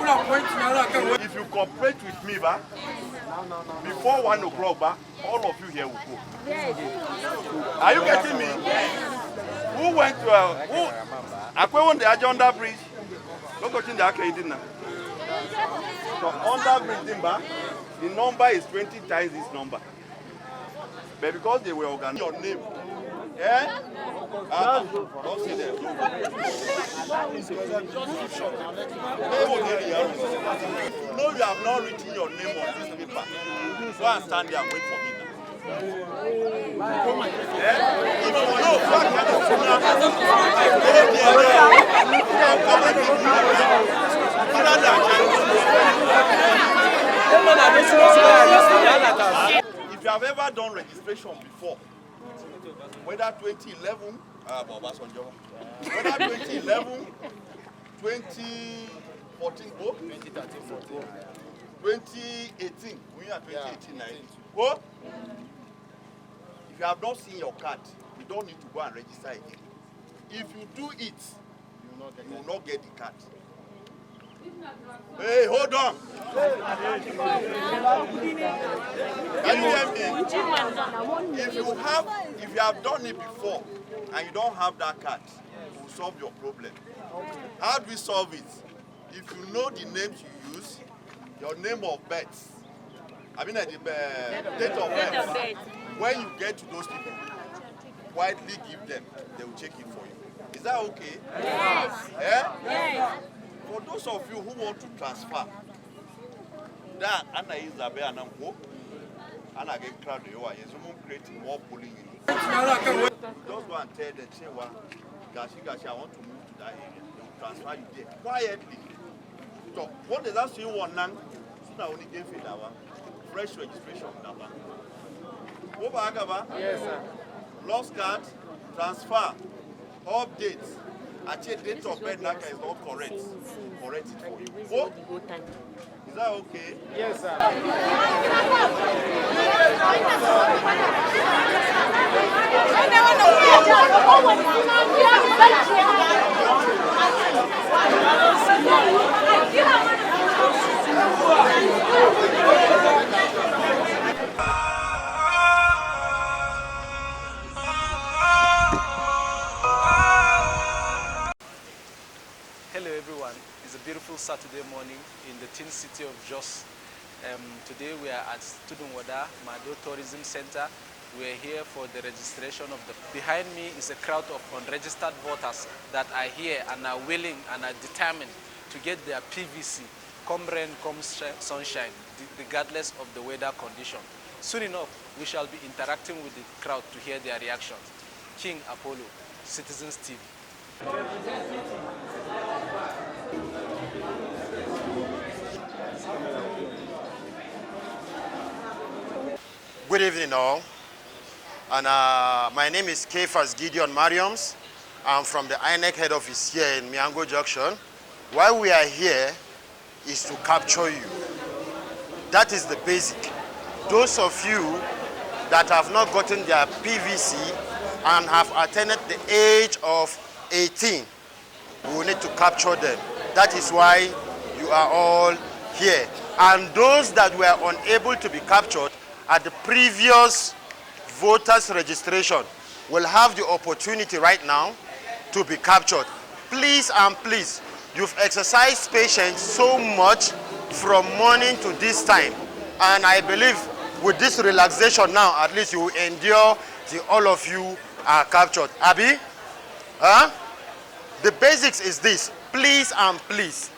If you cooperate with me, before 1 o'clock, all of you here will go. Are you getting me? Who went to who? The agenda bridge. Look at the arcade. So under bridge, the number is 20 times this number. But because they were organized, your name. Yeah? Don't say that. No, you have not written your name on this paper. Go and stand there and wait for me now. If you know, if you have ever done registration before, whether 2011, whether 2011, 2014, 2018, we are 2018 now. Oh, if you have not seen your card, you don't need to go and register again. If you do it, you will not get the card. Hey, hold on. Can you hear me? If you have done it before and you don't have that card, it will solve your problem. How do we solve it? If you know the names you use, your name of birth, the date of birth. When you get to those people, quietly give them, they will check it for you. Is that okay? Yes. Yeah? Yes. For those of you who want to transfer, that Anna Isabel and Uncle, Anna get crowd, you are creating more polling units. Just go and tell the Chewa, Gashi, I want to move to that area. They will transfer you there quietly. So, what does that say? One now, so only give it our fresh registration. Yes, sir. Lost card, transfer, updates. Actually, date of birth is not correct. Correct it for you. Oh? Is that okay? Yes, sir. Hello everyone, it's a beautiful Saturday morning in the teen city of Jos. Today we are at Student Wada Mado Tourism Center. We are here for the registration of the... Behind me is a crowd of unregistered voters that are here and are willing and are determined to get their PVC, come rain, come sunshine, regardless of the weather condition. Soon enough, we shall be interacting with the crowd to hear their reactions. King Apollo, Citizens TV. Good evening all, and my name is Kefas Gideon Mariams. I'm from the INEC head office here in Miango Junction. Why we are here is to capture you. That is the basic. Those of you that have not gotten their PVC and have attained the age of 18, we will need to capture them. That is why you are all here. And those that were unable to be captured at the previous voters registration will have the opportunity right now to be captured. Please and please, you've exercised patience so much from morning to this time. And I believe with this relaxation now, at least you will endure till all of you are captured. Abi? Huh? The basics is this, please and please.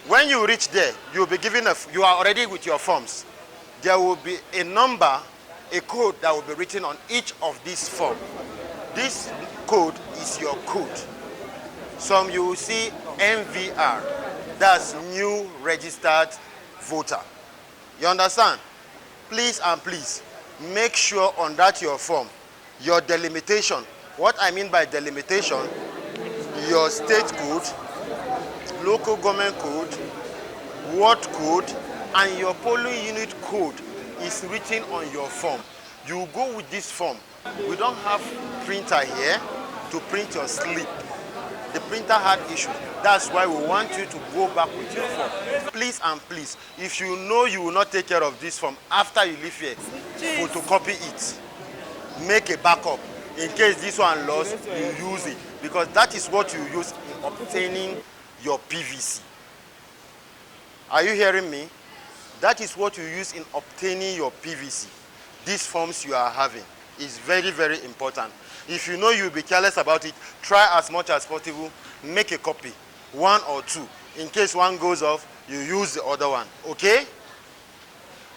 When you reach there, you'll be given you are already with your forms. There will be a number, a code that will be written on each of these forms. This code is your code. Some you will see MVR, that's new registered voter. You understand? Please and please, make sure on that your form, your delimitation. What I mean by delimitation, your state code, local government code, ward code, and your polling unit code is written on your form. You go with this form. We don't have printer here to print your slip. the printer had issues. That's why we want you to go back with your form. Please and please, if you know you will not take care of this form after you leave here, photocopy it. Make a backup. In case this one lost, you use it. Because that is what you use in obtaining your PVC. Are you hearing me? That is what you use in obtaining your PVC. These forms you are having is very, very important. If you know you'll be careless about it, try as much as possible, make a copy, 1 or 2. In case one goes off, you use the other one, okay?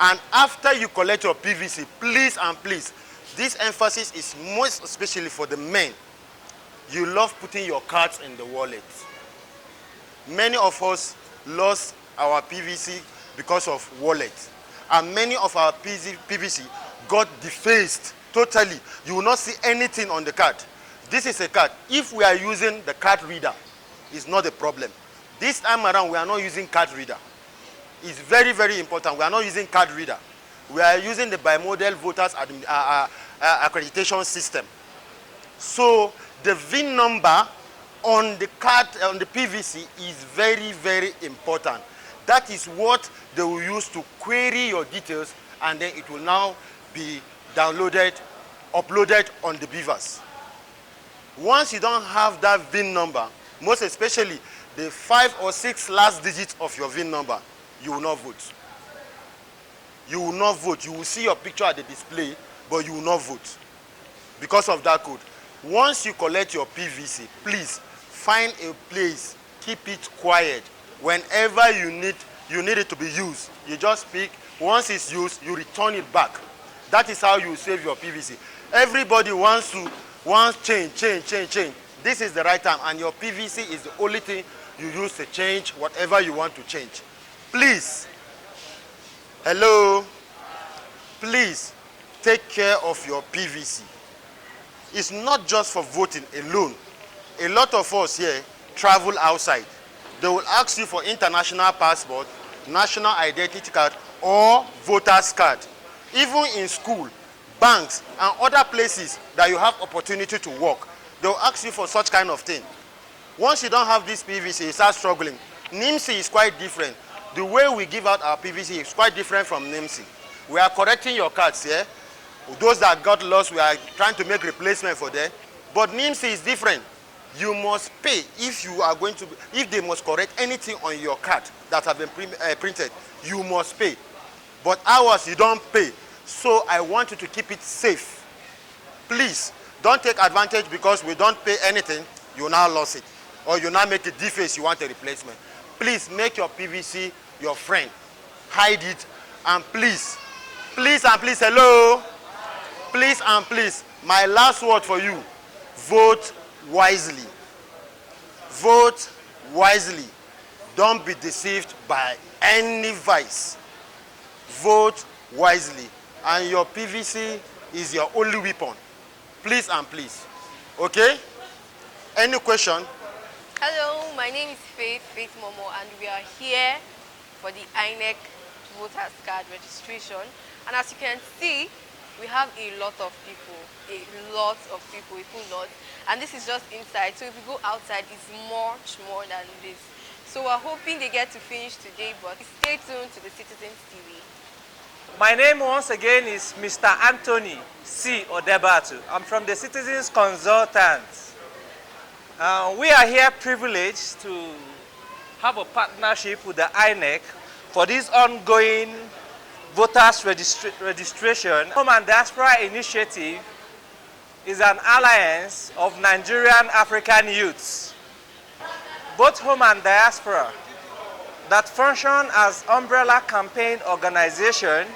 And after you collect your PVC, please and please, this emphasis is most especially for the men. You love putting your cards in the wallet. Many of us lost our PVC because of wallet. And many of our PVC got defaced totally. You will not see anything on the card. This is a card. If we are using the card reader, it's not a problem. This time around, we are not using card reader. It's very, very important. We are not using card reader. We are using the bimodal voters accreditation system. So the VIN number on the card, on the PVC, is very, very important. That is what they will use to query your details, and then it will now be downloaded, uploaded on the beavers. Once you don't have that VIN number, most especially the 5 or 6 last digits of your VIN number, you will not vote. You will not vote. You will see your picture at the display, but you will not vote because of that code. Once you collect your PVC, please find a place, keep it quiet. Whenever you need it to be used, you just pick. Once it's used, you return it back. That is how you save your PVC. Everybody wants change. This is the right time, and your PVC is the only thing you use to change whatever you want to change. Please, hello, please take care of your PVC. It's not just for voting alone. A lot of us here travel outside. They will ask you for international passport, national identity card, or voter's card. Even in school, banks, and other places that you have opportunity to work, they will ask you for such kind of thing. Once you don't have this PVC, you start struggling. NIMSI is quite different. The way we give out our PVC is quite different from NIMSI. We are correcting your cards here. Those that got lost, we are trying to make replacement for them. But NIMSI is different. You must pay if you are going to, if they must correct anything on your card that have been printed, you must pay. But ours, you don't pay. So I want you to keep it safe. Please, don't take advantage because we don't pay anything, you now lost it. Or you now make a deface, you want a replacement. Please make your PVC your friend. Hide it, and please, please and please, hello? Please and please, my last word for you, vote wisely. Vote wisely. Don't be deceived by any vice. Vote wisely. And your PVC is your only weapon. Please and please. Okay? Any question? Hello, my name is Faith Momo, and we are here for the INEC voters card registration. And as you can see, we have a lot of people, a full lot. And this is just inside, so if you go outside, it's much more than this. So we're hoping they get to finish today, but stay tuned to the Citizens TV. My name once again is Mr. Anthony C. Odebatu. I'm from the Citizens Consultants. We are here privileged to have a partnership with the INEC for this ongoing voters registration. Home and Diaspora Initiative is an alliance of Nigerian African youths, both home and diaspora, that function as umbrella campaign organization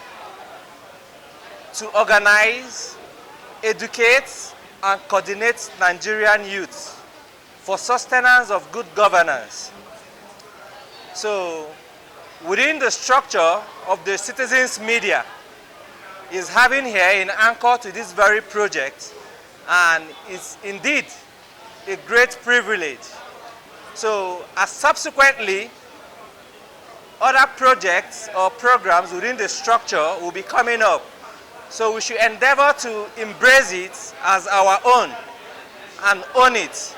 to organize, educate, and coordinate Nigerian youths for sustenance of good governance. So, within the structure of the Citizens Media is having here an anchor to this very project, and it's indeed a great privilege. So, as subsequently, other projects or programs within the structure will be coming up. So we should endeavor to embrace it as our own and own it.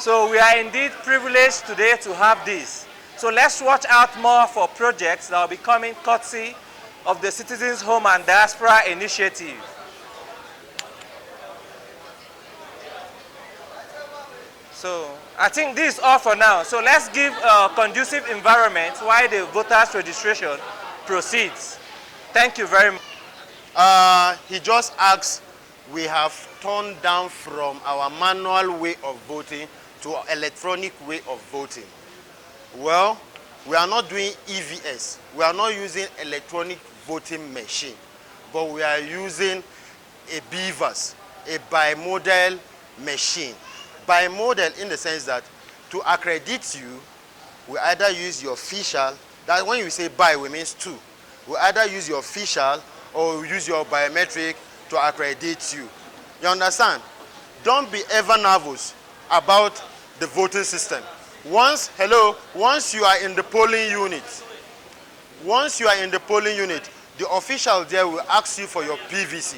So we are indeed privileged today to have this. So let's watch out more for projects that will be coming courtesy of the Citizens Home and Diaspora Initiative. So I think this is all for now. So let's give a conducive environment while the voters registration proceeds. Thank you very much. He just asked, we have turned down from our manual way of voting to electronic way of voting. Well, we are not doing EVS. We are not using electronic voting machine, but we are using a BVAS, a bimodal machine. Bimodal in the sense that to accredit you, we either use your official, that when you say bi, we means two. We either use your official or use your biometric to accredit you. You understand? Don't be ever nervous about the voting system. Once you are in the polling unit, the official there will ask you for your PVC.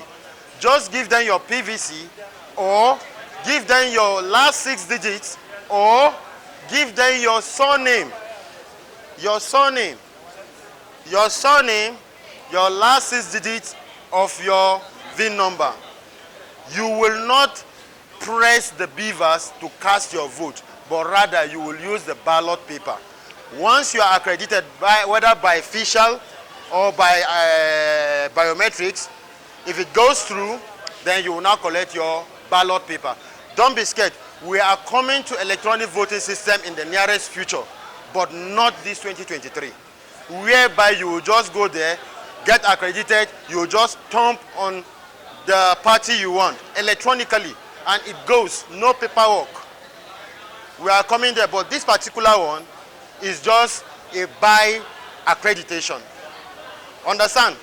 Just give them your PVC, or give them your last 6 digits, or give them your surname. Your last 6 digits of your VIN number. You will not press the beavers to cast your vote, but rather you will use the ballot paper. Once you are accredited, whether by official or by biometrics, if it goes through, then you will now collect your ballot paper. Don't be scared. We are coming to electronic voting system in the nearest future, but not this 2023, whereby you will just go there, get accredited, you will just stamp on the party you want electronically, and it goes, no paperwork. We are coming there, but this particular one is just a by accreditation. Understand?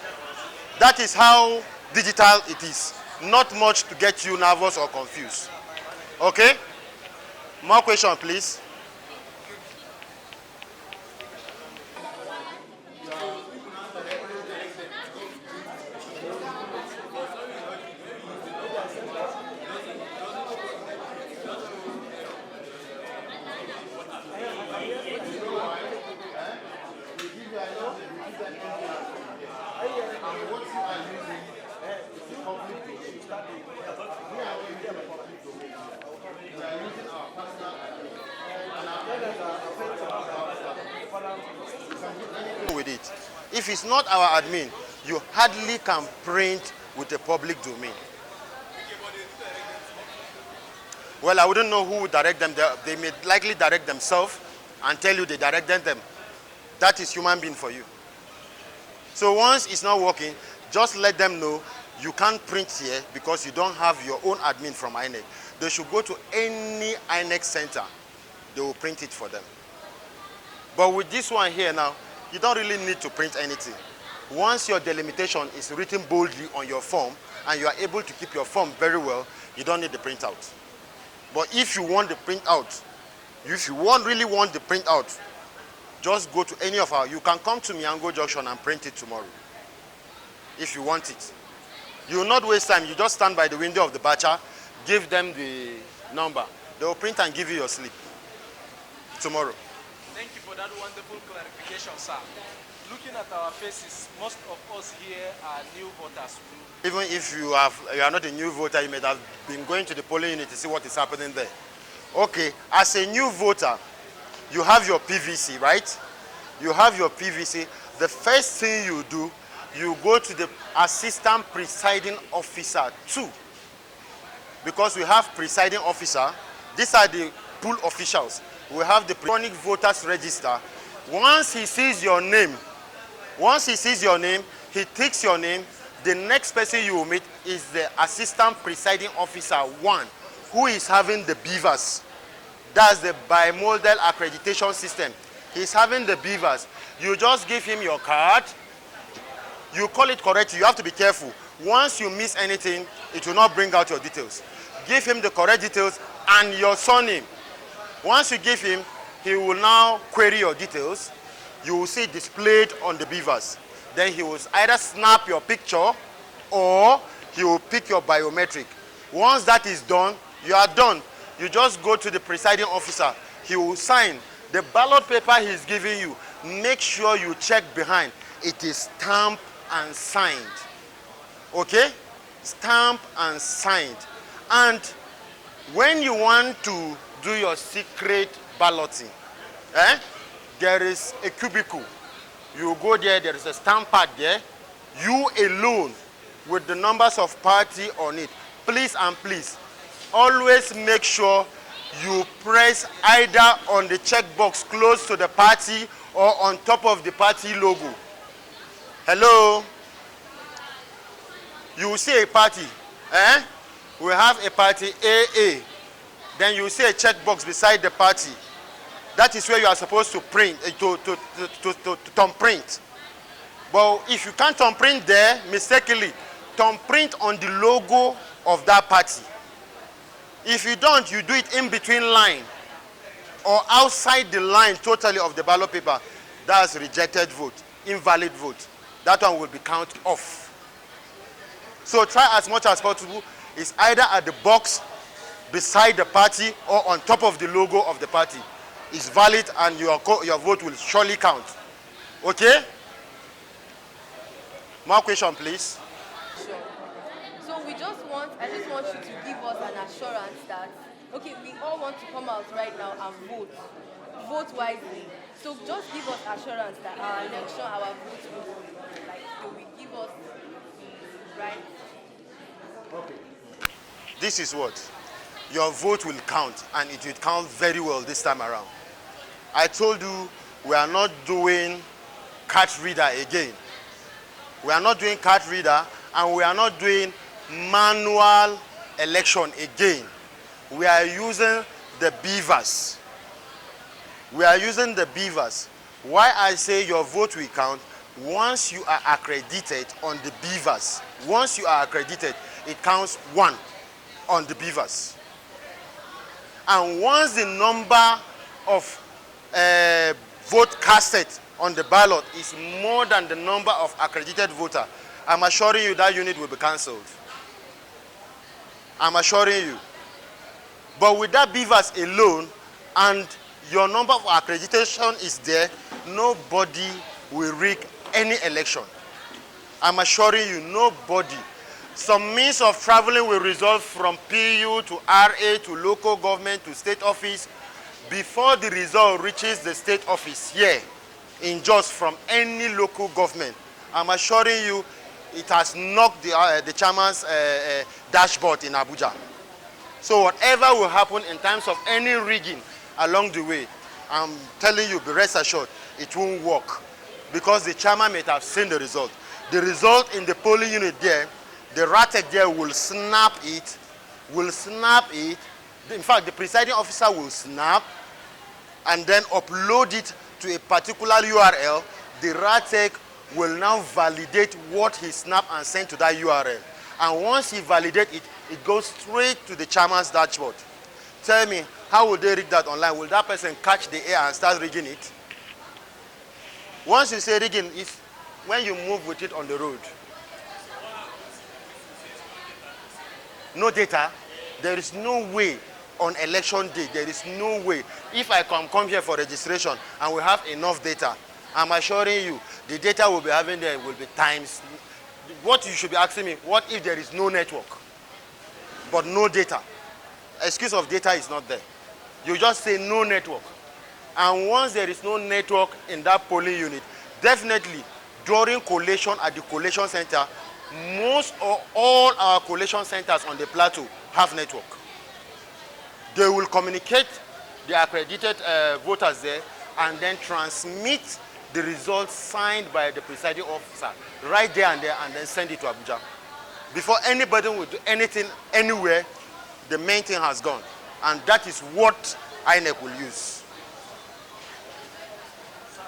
That is how digital it is. Not much to get you nervous or confused. Okay? More questions, please. With it. If it's not our admin, you hardly can print with the public domain. Well, I wouldn't know who would direct them. They may likely direct themselves and tell you they directed them. That is human being for you. So once it's not working, just let them know you can't print here because you don't have your own admin from INEC. They should go to any INEC center. They will print it for them. But with this one here now, you don't really need to print anything. Once your delimitation is written boldly on your form and you are able to keep your form very well, you don't need the printout. But if you want the printout, really want the printout, just go to any of our, you can come to Miango Junction and print it tomorrow. If you want it. You will not waste time. You just stand by the window of the batcher, give them the number. They will print and give you your slip tomorrow. Thank you for that wonderful clarification, sir. Looking at our faces, most of us here are new voters. Even if you are not a new voter, you may have been going to the polling unit to see what is happening there. Okay, as a new voter, you have your PVC, right? You have your PVC. The first thing you do, you go to the assistant presiding officer 2. Because we have presiding officer, these are the pool officials. We have the electronic voters register. Once he sees your name, he takes your name. The next person you will meet is the assistant presiding officer 1, who is having the beavers. That's the bimodal accreditation system. He's having the beavers. You just give him your card. You call it correct. You have to be careful. Once you miss anything, it will not bring out your details. Give him the correct details and your surname. Once you give him, he will now query your details. You will see it displayed on the beavers. Then he will either snap your picture or he will pick your biometric. Once that is done, you are done. You just go to the presiding officer. He will sign. The ballot paper he's giving you, make sure you check behind. It is stamped and signed. Okay? Stamped and signed. And when you want to do your secret balloting, there is a cubicle. You go there, there is a stamp pad there. You alone with the numbers of party on it. Please and please, always make sure you press either on the checkbox close to the party or on top of the party logo. Hello? You will see a party. We have a party AA. Then you will see a checkbox beside the party. That is where you are supposed to print, to thumb print. But if you can't thumb print there, mistakenly, thumb print on the logo of that party. If you don't, you do it in between line or outside the line totally of the ballot paper. That's rejected vote, invalid vote. That one will be counted off. So try as much as possible. It's either at the box beside the party or on top of the logo of the party. It's valid and your vote will surely count. Okay? More question, please. Sure. So I just want you to give us an assurance that, okay, we all want to come out right now and vote wisely. So just give us assurance that our election, our vote will give us right. Okay. This is what? Your vote will count, and it will count very well this time around. I told you we are not doing card reader again. We are not doing card reader, and we are not doing manual election again. We are using the beavers. We are using the beavers. Why I say your vote will count, once you are accredited on the beavers, once you are accredited, it counts 1 on the beavers. And once the number of vote casted on the ballot is more than the number of accredited voters, I'm assuring you that unit will be cancelled. I'm assuring you. But with that beavers alone and your number of accreditation is there, nobody will rig any election. I'm assuring you, nobody. Some means of traveling will result from PU to RA to local government to state office before the result reaches the state office here in Jos from any local government. I'm assuring you it has knocked the chairman's dashboard in Abuja. So whatever will happen in terms of any rigging along the way, I'm telling you, be rest assured, it won't work because the chairman may have seen the result. The result in the polling unit there, the RATEC there will snap it. In fact, the presiding officer will snap and then upload it to a particular URL. The RATEC will now validate what he snapped and sent to that URL. And once he validates it, it goes straight to the chairman's dashboard. Tell me, how will they rig that online? Will that person catch the air and start rigging it? Once you say rigging, it's when you move with it on the road. No data. There is no way on election day. There is no way. If I come here for registration and we have enough data, I'm assuring you, the data we'll be having there will be times. What you should be asking me, what if there is no network, but no data? Excuse of data is not there. You just say no network. And once there is no network in that polling unit, definitely during collation at the collation center, most or all our collation centers on the plateau have network. They will communicate the accredited voters there and then transmit the results signed by the presiding officer right there and then send it to Abuja. Before anybody will do anything anywhere, the main thing has gone. And that is what INEC will use.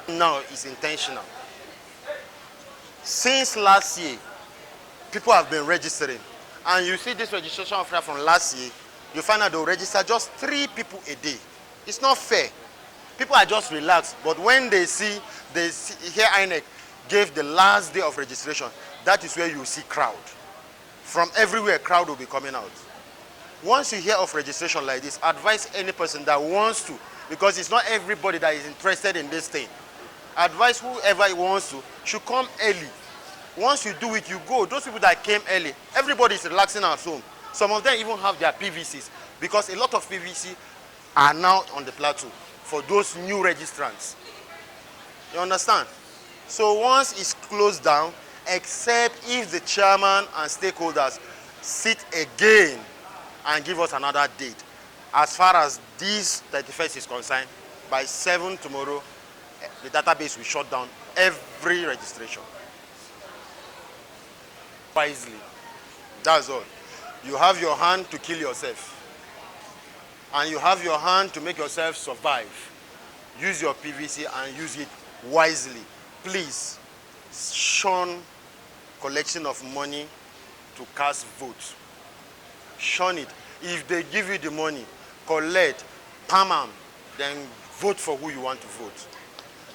Now it's intentional. Since last year, people have been registering. And you see this registration offer from last year, you find out they'll register just 3 people a day. It's not fair. People are just relaxed. But when they see here INEC gave the last day of registration, that is where you see crowd. From everywhere, crowd will be coming out. Once you hear of registration like this, advise any person that wants to, because it's not everybody that is interested in this thing. Advise whoever wants to should come early. Once you do it, you go. Those people that came early, everybody is relaxing at home. Some of them even have their PVCs, because a lot of PVC are now on the plateau for those new registrants. You understand? So once it's closed down, except if the chairman and stakeholders sit again and give us another date. As far as this 31st is concerned, by 7 tomorrow, the database will shut down every registration. Wisely. That's all. You have your hand to kill yourself. And you have your hand to make yourself survive. Use your PVC and use it wisely. Please, shun collection of money to cast votes. Shun it. If they give you the money, collect, palm them, then vote for who you want to vote.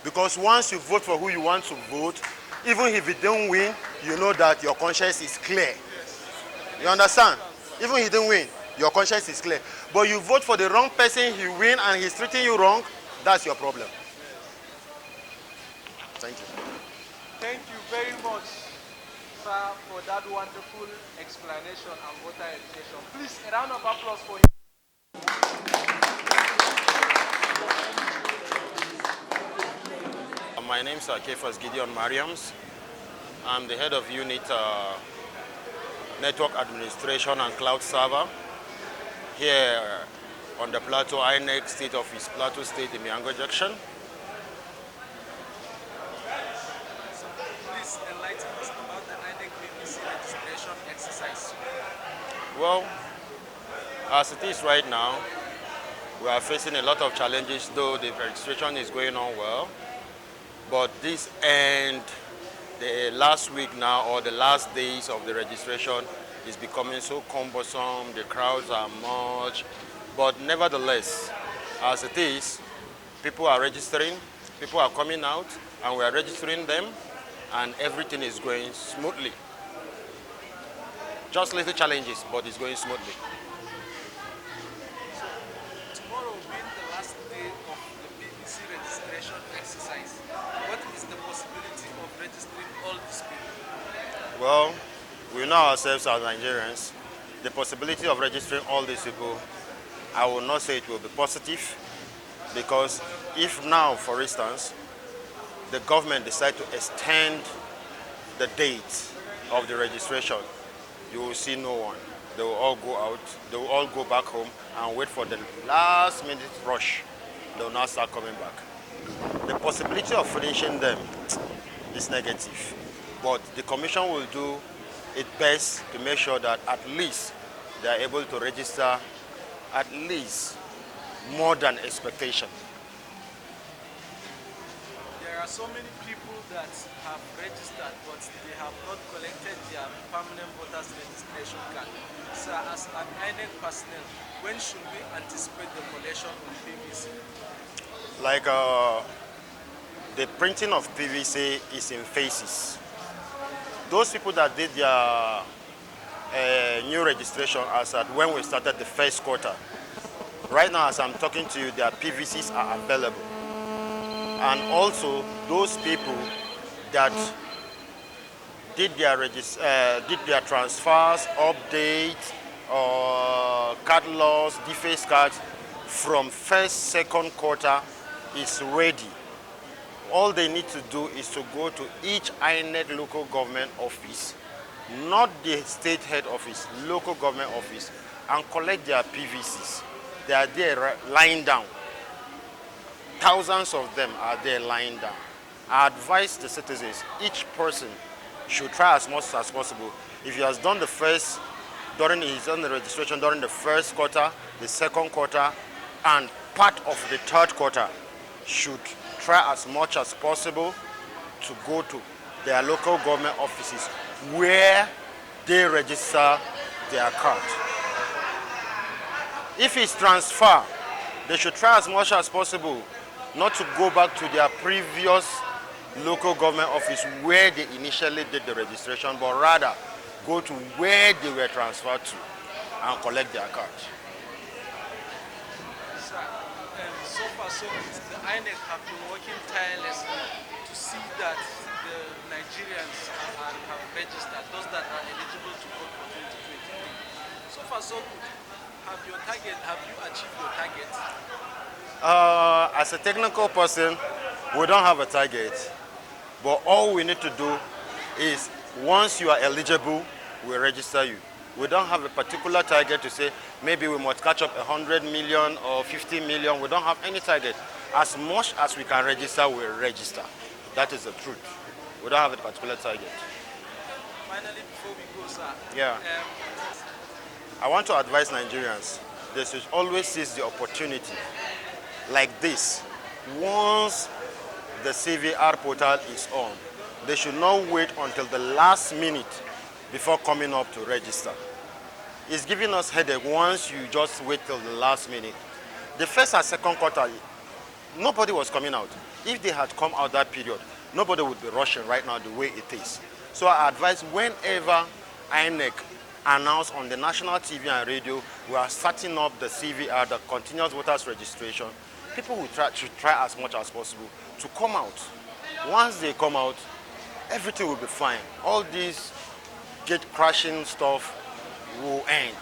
Because once you vote for who you want to vote, even if you don't win, you know that your conscience is clear. You understand? Even if you don't win, your conscience is clear. But you vote for the wrong person, he win and he's treating you wrong, that's your problem. Thank you. Thank you very much, sir, for that wonderful explanation and voter education. Please, a round of applause for him. My name is Kefas Gideon Mariams. I'm the head of unit Network Administration and Cloud Server here on the PLATEAU INEC State Office, PLATEAU State in Miango Junction. Please enlighten us about the INEC PVC registration exercise. Well, as it is right now, we are facing a lot of challenges, though the registration is going on well. But this end, the last week now, or the last days of the registration is becoming so cumbersome, the crowds are much. But nevertheless, as it is, people are registering, people are coming out, and we are registering them, and everything is going smoothly. Just little challenges, but it's going smoothly. So, tomorrow being the last day of the PVC registration exercise, what is the possibility of registering all these people? Well, we know ourselves as Nigerians. The possibility of registering all these people, I will not say it will be positive, because if now, for instance, the government decide to extend the date of the registration, you will see no one. They will all go out, they will all go back home and wait for the last minute rush. They will not start coming back. The possibility of finishing them is negative, but the commission will do its best to make sure that at least they are able to register at least more than expectation. There are so many people that have registered, but they have not collected their permanent voters registration card. So as an INEC personnel, when should we anticipate the collection of PVC? Like the printing of PVC is in phases. Those people that did their new registration as at when we started the first quarter, right now as I'm talking to you, their PVCs are available. And also those people that did their transfers, updates, or card loss, deface cards from first, second quarter is ready. All they need to do is to go to each INEC local government office, not the state head office, local government office, and collect their PVCs. They are there lying down. Thousands of them are there lying down. I advise the citizens, each person should try as much as possible. If he has done he's done the registration during the first quarter, the second quarter, and part of the third quarter, should try as much as possible to go to their local government offices where they register their card. If it's transfer, they should try as much as possible not to go back to their previous local government office where they initially did the registration, but rather go to where they were transferred to. and collect their card. So far, so good. The INEC have been working tirelessly to see that the Nigerians have registered, those that are eligible to vote for 2023. So far, so good. Have you achieved your target? As a technical person, we don't have a target, but all we need to do is once you are eligible, we register you. We don't have a particular target to say maybe we must catch up 100 million or 50 million. We don't have any target. As much as we can register, we register. That is the truth. We don't have a particular target. Finally, before we go, sir. Yeah. I want to advise Nigerians, they should always seize the opportunity like this. Once the CVR portal is on, they should not wait until the last minute before coming up to register. It's giving us headache once you just wait till the last minute. The first and second quarter, nobody was coming out. If they had come out that period, nobody would be rushing right now the way it is. So I advise whenever INEC announce on the national TV and radio, we are starting up the CVR, the continuous voters registration, people will should try as much as possible to come out. Once they come out, everything will be fine. All these gate crashing stuff will end.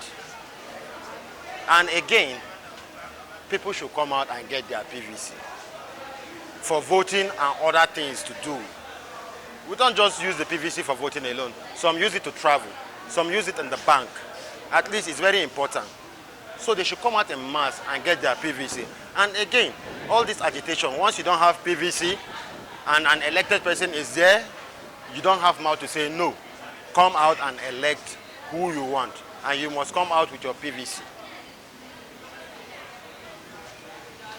And again, people should come out and get their PVC for voting and other things to do. We don't just use the PVC for voting alone. Some use it to travel. Some use it in the bank. At least it's very important. So they should come out en mass and get their PVC. And again, all this agitation, once you don't have PVC and an elected person is there, you don't have mouth to say no. Come out and elect who you want. And you must come out with your PVC.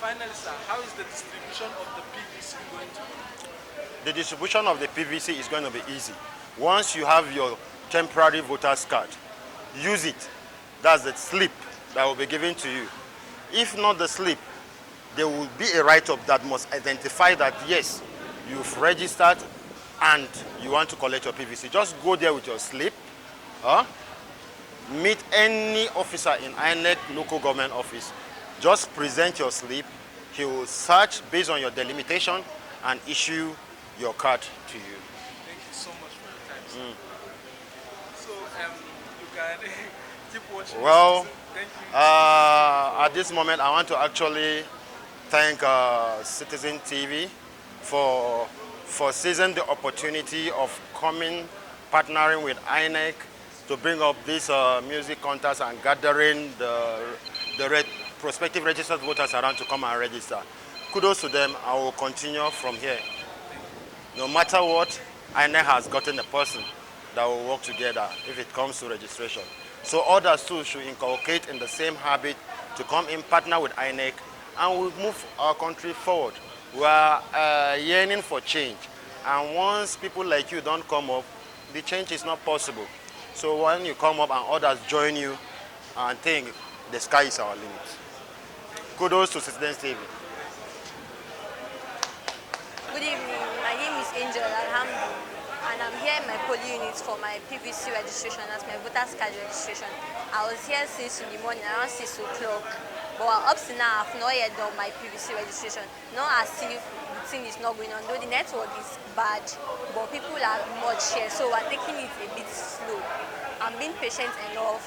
Finally, sir, how is the distribution of the PVC going to be? The distribution of the PVC is going to be easy. Once you have your temporary voter's card, use it. That's the slip that will be given to you. If not the slip, there will be a write-up that must identify that, yes, you've registered and you want to collect your PVC. Just go there with your slip, meet any officer in INEC local government office, just present your slip, he will search based on your delimitation and issue your card to you. Thank you so much for your time, sir. So you can keep watching. Well, thank you. at this moment, I want to actually thank Citizen TV for seizing the opportunity of coming, partnering with INEC to bring up this music contest and gathering the prospective registered voters around to come and register. Kudos to them. I will continue from here. No matter what, INEC has gotten a person that will work together if it comes to registration. So others too should inculcate in the same habit to come in, partner with INEC, and we'll move our country forward. We are yearning for change. And once people like you don't come up, the change is not possible. So when you come up and others join you, and think the sky is our limit. Kudos to TheCitizenstv. Good evening, my name is Angel Alhamdu, and I'm here in my polling unit for my PVC registration, that's my voter's card registration. I was here since in the morning, around 6 o'clock, but up to now I've not yet done my PVC registration. Not as if the thing is not going on, though the network is bad, but people are much here, so we're taking it a bit slow. I'm being patient enough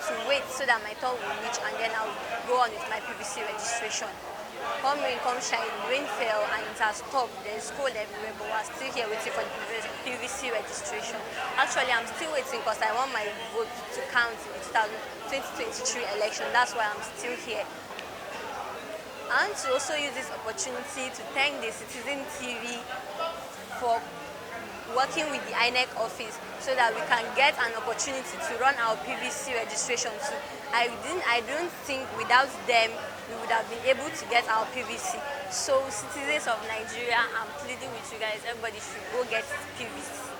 to wait so that my turn will reach, and then I'll go on with my PVC registration. Come rain, come shine, rain fell and it has stopped. There's cold everywhere, but we're still here waiting for the PVC registration. Actually, I'm still waiting because I want my vote to count in the 2023 election. That's why I'm still here. And to also use this opportunity to thank the Citizen TV for working with the INEC office so that we can get an opportunity to run our PVC registration too. I don't think without them we would have been able to get our PVC. So citizens of Nigeria, I'm pleading with you guys, everybody should go get PVC.